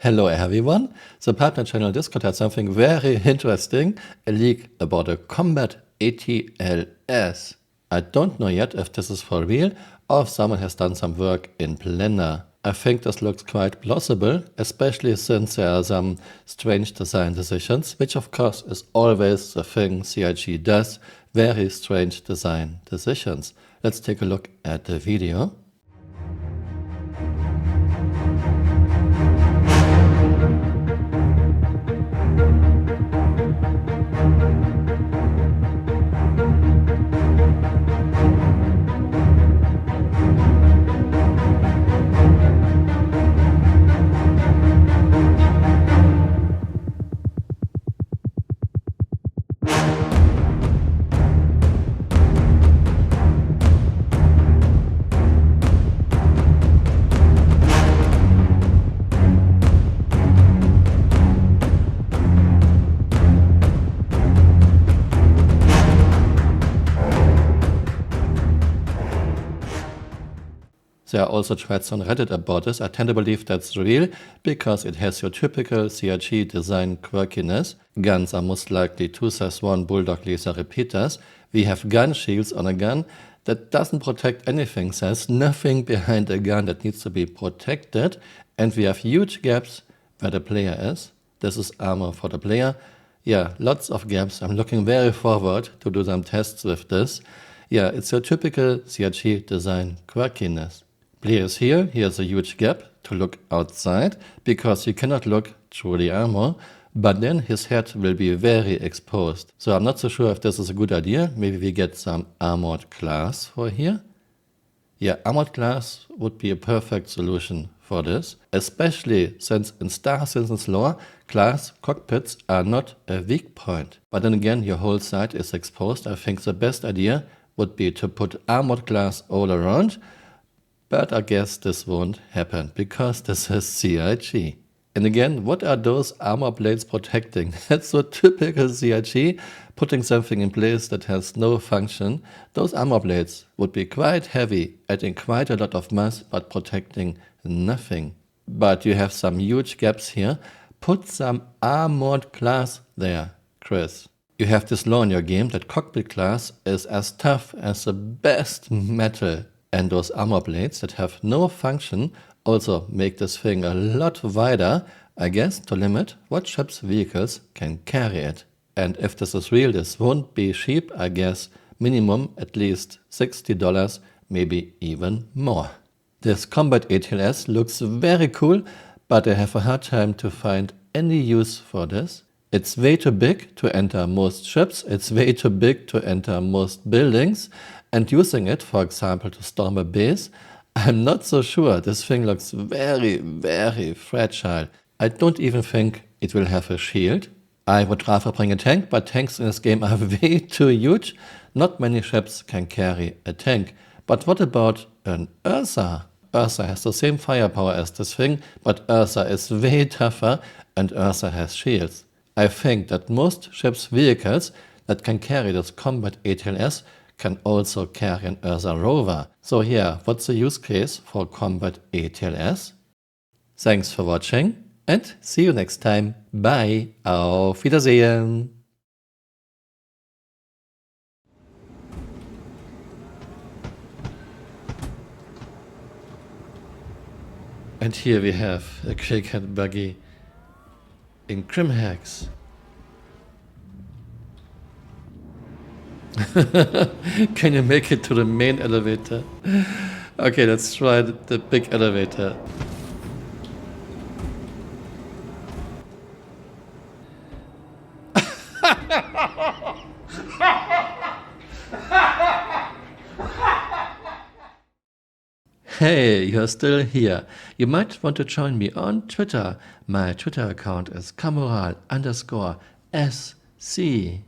Hello everyone. The partner channel Discord had something very interesting, a leak about a combat ATLS. I don't know yet if this is for real or if someone has done some work in Blender. I think this looks quite plausible, especially since there are some strange design decisions, which of course is always the thing CIG does, very strange design decisions. Let's take a look at the video. There are also threads on Reddit about this. I tend to believe that's real because it has your typical CIG design quirkiness. Guns are most likely 2-1 bulldog laser repeaters. We have gun shields on a gun that doesn't protect anything. There's nothing behind a gun that needs to be protected. And we have huge gaps where the player is. This is armor for the player. Yeah, lots of gaps. I'm looking very forward to do some tests with this. Yeah, it's your typical CIG design quirkiness. Player is here, here's a huge gap to look outside, because you cannot look through the armor, but then his head will be very exposed. So I'm not so sure if this is a good idea. Maybe we get some armored glass for here. Yeah, armored glass would be a perfect solution for this, especially since in Star Citizen's lore, glass cockpits are not a weak point. But then again, your whole side is exposed. I think the best idea would be to put armored glass all around. But I guess this won't happen, because this is CIG. And again, what are those armor blades protecting? That's so typical CIG, putting something in place that has no function. Those armor blades would be quite heavy, adding quite a lot of mass, but protecting nothing. But you have some huge gaps here. Put some armored glass there, Chris. You have this law in your game that cockpit glass is as tough as the best metal. And those armor blades that have no function also make this thing a lot wider, I guess, to limit what ships' vehicles can carry it. And if this is real, this won't be cheap, I guess, minimum at least $60, maybe even more. This combat ATLS looks very cool, but I have a hard time to find any use for this. It's way too big to enter most ships, it's way too big to enter most buildings, and using it, for example, to storm a base, I'm not so sure. This thing looks very, very fragile. I don't even think it will have a shield. I would rather bring a tank, but tanks in this game are way too huge. Not many ships can carry a tank. But what about an Ursa? Ursa has the same firepower as this thing, but Ursa is way tougher and Ursa has shields. I think that most ships' vehicles that can carry this combat ATLS can also carry an Ursa rover. So yeah, what's the use case for combat ATLS? Thanks for watching and see you next time. Bye. Auf Wiedersehen. And here we have a cricket buggy in Crimhex. Can you make it to the main elevator? Okay, let's try the big elevator. Hey, you're still here. You might want to join me on Twitter. My Twitter account is Camural_SC.